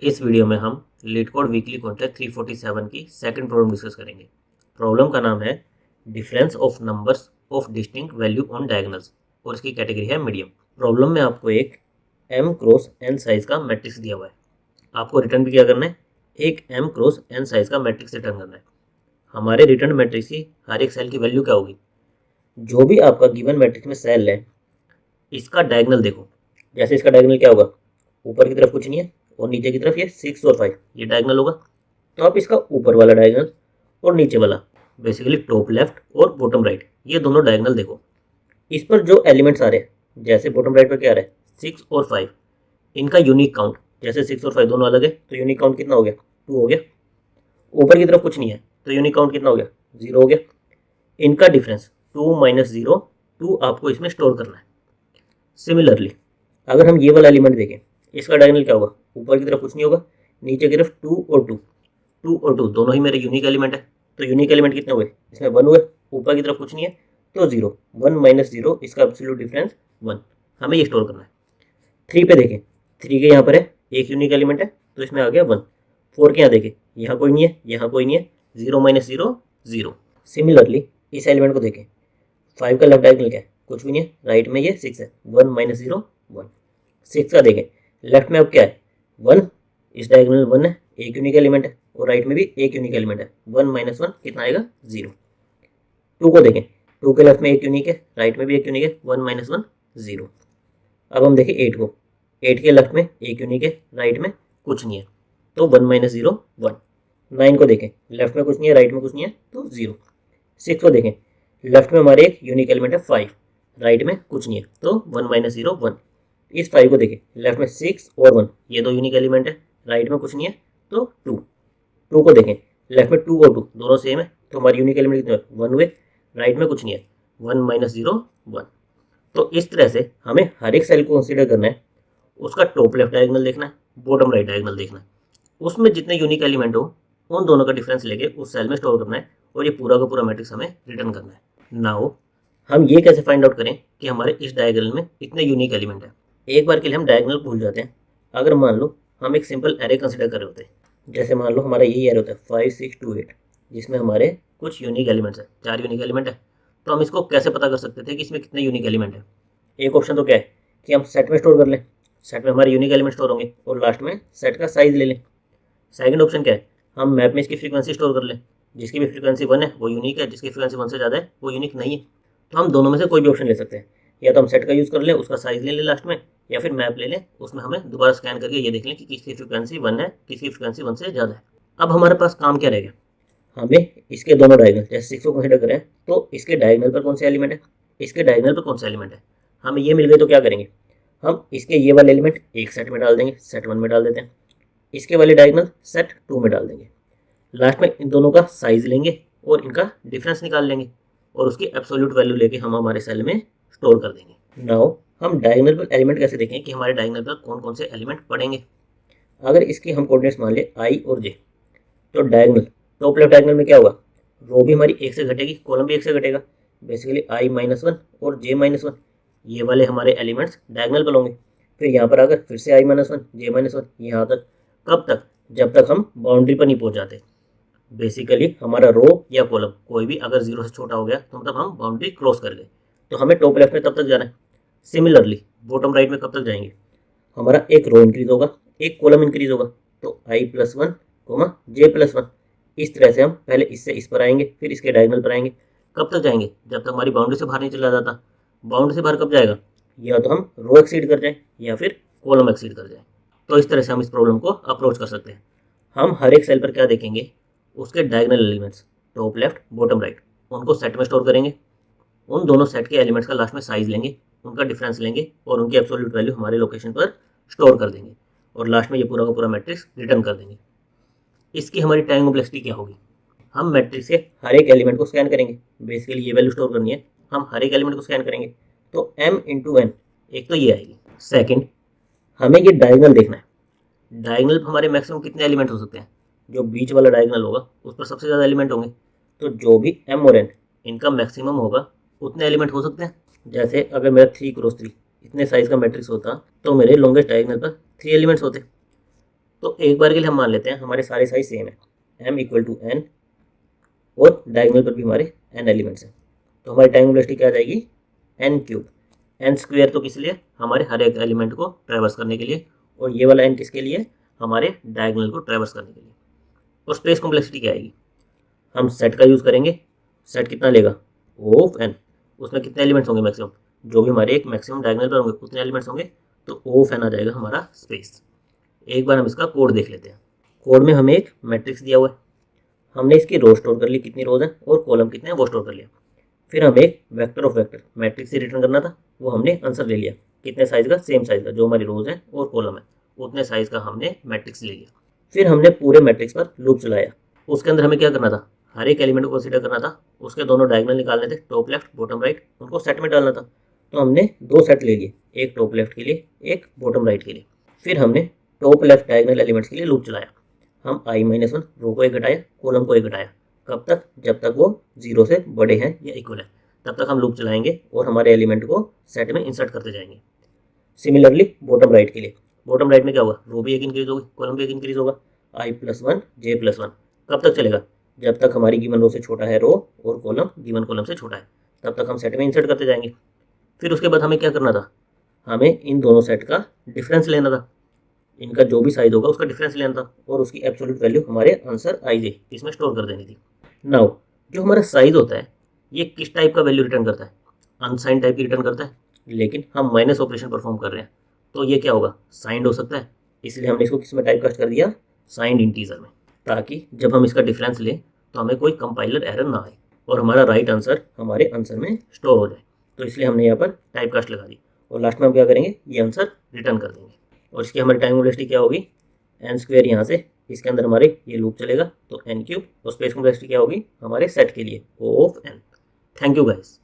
इस वीडियो में हम लीडकोड वीकली कॉन्टेस्ट 347 की सेकंड प्रॉब्लम डिस्कस करेंगे। प्रॉब्लम का नाम है difference of numbers of distinct value on diagonals और इसकी कैटेगरी है मीडियम। प्रॉब्लम में आपको एक m क्रॉस n साइज का मैट्रिक्स दिया हुआ है। आपको रिटर्न भी क्या करना है, एक m क्रॉस n साइज का मैट्रिक्स रिटर्न करना है। हमारे रिटर्न मैट्रिक्स की हर एक सेल की वैल्यू क्या होगी, जो भी आपका गिवन मैट्रिक्स में सेल है इसका डायगोनल देखो। जैसे इसका डायगोनल क्या होगा, ऊपर की तरफ कुछ नहीं है और नीचे की तरफ ये 6 और 5 ये डायगोनल होगा। तो आप इसका ऊपर वाला डायगोनल और नीचे वाला बेसिकली टॉप लेफ्ट और बॉटम राइट ये दोनों डायगोनल देखो। इस पर जो एलिमेंट्स आ रहे हैं, जैसे बॉटम राइट पर क्या आ रहा है 6 और 5, इनका यूनिक काउंट जैसे 6 और 5 दोनों अलग है तो यूनिक काउंट कितना हो गया, 2 हो गया। ऊपर की तरफ कुछ नहीं है तो यूनिक काउंट कितना हो गया, 0 हो गया। इनका डिफरेंस 2 माइनस 0, 2 आपको इसमें स्टोर करना है। सिमिलरली अगर हम ये वाला एलिमेंट देखें, इसका डायगोनल क्या होगा, ऊपर की तरफ कुछ नहीं होगा, नीचे की तरफ 2 और 2, 2 और 2 दोनों ही मेरे यूनिक एलिमेंट है। तो यूनिक एलिमेंट कितने हुए, इसमें 1 हुए। ऊपर की तरफ कुछ नहीं है तो 0, 1 माइनस 0 इसका एब्सोल्यूट डिफरेंस 1। हमें ये स्टोर करना है। 3 पे देखें, 3 के यहाँ पर है एक यूनिक एलिमेंट है तो इसमें आ गया 1। 4 के यहाँ देखें, यहाँ कोई नहीं है, यहाँ कोई नहीं है, 0 माइनस 0 0। सिमिलरली इस एलिमेंट को देखें, 5 का लेफ्ट डायगोनल क्या है, कुछ भी नहीं है, राइट में ये 6 है, 1 माइनस 0 1। 6 का देखें, लेफ्ट में अब क्या है 1, इस डायगोनल 1 है, एक यूनिक एलिमेंट है और राइट में भी एक यूनिक एलिमेंट है, 1 माइनस 1 कितना आएगा 0। 2 को देखें, 2 के लेफ्ट में एक यूनिक है, राइट में भी एक यूनिक है, 1 माइनस 1 0। अब हम देखें 8 को, 8 के लेफ्ट में एक यूनिक है, राइट में कुछ नहीं है तो 1 माइनस 0 1। 9 को देखें, लेफ्ट में कुछ नहीं है, राइट में कुछ नहीं है तो 0। 6 को देखें, लेफ्ट में हमारे एक यूनिक एलिमेंट है 5, राइट में कुछ नहीं है तो 1 माइनस 0 1। इस 5 को देखें, लेफ्ट में 6 और 1 ये दो यूनिक एलिमेंट है, राइट में कुछ नहीं है तो 2। 2 को देखें, लेफ्ट में 2 और 2 दोनों सेम है तो हमारे यूनिक एलिमेंट कितने 1 हुए, राइट में कुछ नहीं है, 1 माइनस 0 1। तो इस तरह से हमें हर एक सेल को कंसीडर करना है, उसका टॉप लेफ्ट डायगोनल देखना है, बॉटम राइट डायगोनल देखना है, उसमें जितने यूनिक एलिमेंट हो उन दोनों का डिफरेंस लेके उस सेल में स्टोर करना है और ये पूरा का पूरा मैट्रिक्स हमें रिटर्न करना है। नाउ हम ये कैसे फाइंड आउट करें कि हमारे इस डायगोनल में इतने यूनिक एलिमेंट है। एक बार के लिए हम डायगोनल भूल जाते हैं। अगर मान लो हम एक सिंपल एरे कंसिडर कर रहे होते हैं, जैसे मान लो हमारा यही एरे होता है 5 6 2 8, जिसमें हमारे कुछ यूनिक एलिमेंट्स है, 4 यूनिक एलिमेंट है। तो हम इसको कैसे पता कर सकते थे कि इसमें कितने यूनिक एलिमेंट है। एक ऑप्शन तो क्या है कि हम सेट में स्टोर कर लें, सेट में हमारे यूनिक एलिमेंट स्टोर होंगे और लास्ट में सेट का साइज ले लें। सेकंड ऑप्शन क्या है, हम मैप में इसकी फ्रीक्वेंसी स्टोर कर लें, जिसकी भी फ्रीक्वेंसी 1 है वो यूनिक है, जिसकी फ्रीक्वेंसी 1 से ज़्यादा है वो यूनिक नहीं है। तो हम दोनों में से कोई भी ऑप्शन ले सकते हैं, या तो हम सेट का यूज़ कर लें, उसका साइज ले लें लास्ट में, या फिर मैप ले लें, उसमें हमें दोबारा स्कैन करके ये देख लें कि किसकी फ्रीक्वेंसी 1 है, किसकी फ्रीक्वेंसी 1 से ज़्यादा है। अब हमारे पास काम क्या रहेगा, हमें इसके दोनों डायगोनल जैसे 6 को कंसिडर करें तो इसके डायगोनल पर कौन से एलिमेंट है, इसके डायगोनल पर कौन सा एलिमेंट है, हमें ये मिल गए तो क्या करेंगे, हम इसके ये वाले एलिमेंट एक सेट में डाल देंगे, सेट 1 में डाल देते हैं, इसके वाले डायगोनल सेट 2 में डाल देंगे। लास्ट में इन दोनों का साइज लेंगे और इनका डिफरेंस निकाल लेंगे और उसकी एब्सोल्यूट वैल्यू लेके हम हमारे सेल में स्टोर कर देंगे। नाउ हम डायगोनल पर एलिमेंट कैसे देखें कि हमारे डायगोनल पर कौन कौन से एलिमेंट पड़ेंगे। अगर इसकी हम कोऑर्डिनेट्स मान ले आई और जे, तो डायगोनल टॉप लेफ्ट डायगोनल में क्या होगा, रो भी हमारी एक से घटेगी, कॉलम भी एक से घटेगा, बेसिकली आई माइनस 1 और जे माइनस 1 ये वाले हमारे एलिमेंट्स डायगोनल पर होंगे। फिर यहाँ पर आकर फिर से आई माइनस 1 जे माइनस 1 यहाँ तक, कब तक, जब तक हम बाउंड्री पर नहीं पहुँच जाते। बेसिकली हमारा रो या कॉलम कोई भी अगर 0 से छोटा हो गया तो मतलब हम बाउंड्री क्रॉस कर गए, तो हमें टॉप लेफ्ट में तब तक जाना है। सिमिलरली बॉटम राइट में कब तक जाएंगे, हमारा एक रो इंक्रीज होगा, एक कॉलम इंक्रीज होगा, तो आई प्लस 1 जे प्लस 1, इस तरह से हम पहले इससे इस पर आएंगे फिर इसके डायगोनल पर आएंगे। कब तक जाएंगे, जब तक हमारी बाउंड्री से बाहर नहीं चला जाता। बाउंड्री से बाहर कब जाएगा, या तो हम रो एक्सीड कर जाए या फिर कॉलम एक्सीड कर जाए। तो इस तरह से हम इस प्रॉब्लम को अप्रोच कर सकते हैं। हम हर एक सेल पर क्या देखेंगे, उसके diagonal elements top left bottom right, उनको सेट में स्टोर करेंगे, उन दोनों सेट के एलिमेंट्स का लास्ट में साइज लेंगे, उनका डिफरेंस लेंगे और उनकी एब्सोल्यूट वैल्यू हमारे लोकेशन पर स्टोर कर देंगे और लास्ट में ये पूरा का पूरा मैट्रिक्स रिटर्न कर देंगे। इसकी हमारी टाइम कॉम्प्लेक्सिटी क्या होगी, हम मैट्रिक्स के हर एक एलिमेंट को स्कैन करेंगे, बेसिकली ये वैल्यू स्टोर करनी है, हम हर एक एलिमेंट को स्कैन करेंगे तो m इंटू एन, एक तो ये आएगी। सेकंड हमें ये डायगोनल देखना है, डायगोनल हमारे मैक्सिमम कितने एलिमेंट हो सकते हैं, जो बीच वाला डायगोनल होगा उस पर सबसे ज़्यादा एलिमेंट होंगे, तो जो भी m और n इनका मैक्सिमम होगा उतने एलिमेंट हो सकते हैं। जैसे अगर मेरा 3 क्रॉस 3 इतने साइज का मैट्रिक्स होता तो मेरे लॉन्गेस्ट डायगोनल पर 3 एलिमेंट्स होते। तो एक बार के लिए हम मान लेते हैं हमारे सारे साइज सेम है, m इक्वल टू n, और डायगोनल पर भी हमारे n एलिमेंट्स हैं। तो हमारी टाइम वेलोसिटी क्या आ जाएगी, n क्यूब। n स्क्वायर तो किस लिए, हमारे हर एक एलिमेंट को ट्रैवर्स करने के लिए, और ये वाला n किसके लिए, हमारे डायगोनल को ट्रैवर्स करने के लिए। और स्पेस कॉम्प्लेक्सिटी क्या आएगी, हम सेट का यूज़ करेंगे। सेट कितना लेगा, O ऑफ n, उसमें कितने एलिमेंट्स होंगे मैक्सिमम, जो भी हमारे एक मैक्सिमम डायगोनल पर होंगे उतने एलिमेंट्स होंगे, तो O ऑफ n आ जाएगा हमारा स्पेस। एक बार हम इसका कोड देख लेते हैं। कोड में हमें एक मैट्रिक्स दिया हुआ है, हमने इसकी रो स्टोर कर ली, कितनी रोज है, और कॉलम कितने हैं वो स्टोर कर लिया। फिर हमें एक वेक्टर ऑफ वेक्टर मैट्रिक्स से रिटर्न करना था, वो हमने आंसर ले लिया, कितने साइज का, सेम साइज का, जो हमारी रोज है और कॉलम है उतने साइज का हमने मैट्रिक्स ले लिया। फिर हमने पूरे मैट्रिक्स पर लूप चलाया। उसके अंदर हमें क्या करना था, हर एक एलिमेंट को कंसीडर करना था, उसके दोनों डायगोनल निकालने थे, टॉप लेफ्ट बॉटम राइट, उनको सेट में डालना था। तो हमने दो सेट ले लिए, एक टॉप लेफ्ट के लिए, एक बॉटम राइट के लिए। फिर हमने टॉप लेफ्ट डायगोनल एलिमेंट्स के लिए लूप चलाया। हम i-1 रो को एक घटाया, कॉलम को एक घटाया, कब तक, जब तक वो 0 से बड़े हैं या इक्वल है, तब तक हम लूप चलाएंगे और हमारे एलिमेंट को सेट में इंसर्ट करते जाएंगे। सिमिलरली बॉटम राइट के लिए, बॉटम राइट में क्या होगा, रो भी एक इंक्रीज होगी, कॉलम भी एक इंक्रीज होगा, i+1 j+1, कब तक चलेगा, जब तक हमारी गिवन रो से छोटा है रो और कॉलम गिवन कॉलम से छोटा है, तब तक हम सेट में इंसर्ट करते जाएंगे। फिर उसके बाद हमें क्या करना था, हमें इन दोनों सेट का डिफरेंस लेना था, इनका जो भी साइज होगा उसका डिफरेंस लेना था, और उसकी एब्सोल्यूट वैल्यू हमारे आंसर i इसमें स्टोर कर देनी थी। नाउ जो हमारा साइज होता है ये किस टाइप का वैल्यू रिटर्न करता है, अनसाइंड टाइप की रिटर्न करता है, लेकिन हम माइनस ऑपरेशन परफॉर्म कर रहे हैं, तो ये क्या होगा, साइंड हो सकता है, इसलिए हमने इसको किस में टाइप कास्ट कर दिया, साइंड इंटीजर में, ताकि जब हम इसका डिफरेंस लें तो हमें कोई कंपाइलर एरर ना आए और हमारा राइट आंसर हमारे आंसर में स्टोर हो जाए। तो इसलिए हमने यहाँ पर टाइप कास्ट लगा दी, और लास्ट में हम क्या करेंगे, ये आंसर रिटर्न कर देंगे। और इसकी हमारी टाइम वेलोसिटी क्या होगी, n² यहाँ से, इसके अंदर हमारे ये लूप चलेगा तो n क्यूब, और स्पेस कॉम्प्लेक्सिटी क्या होगी हमारे सेट के लिए O of n। Thank you guys.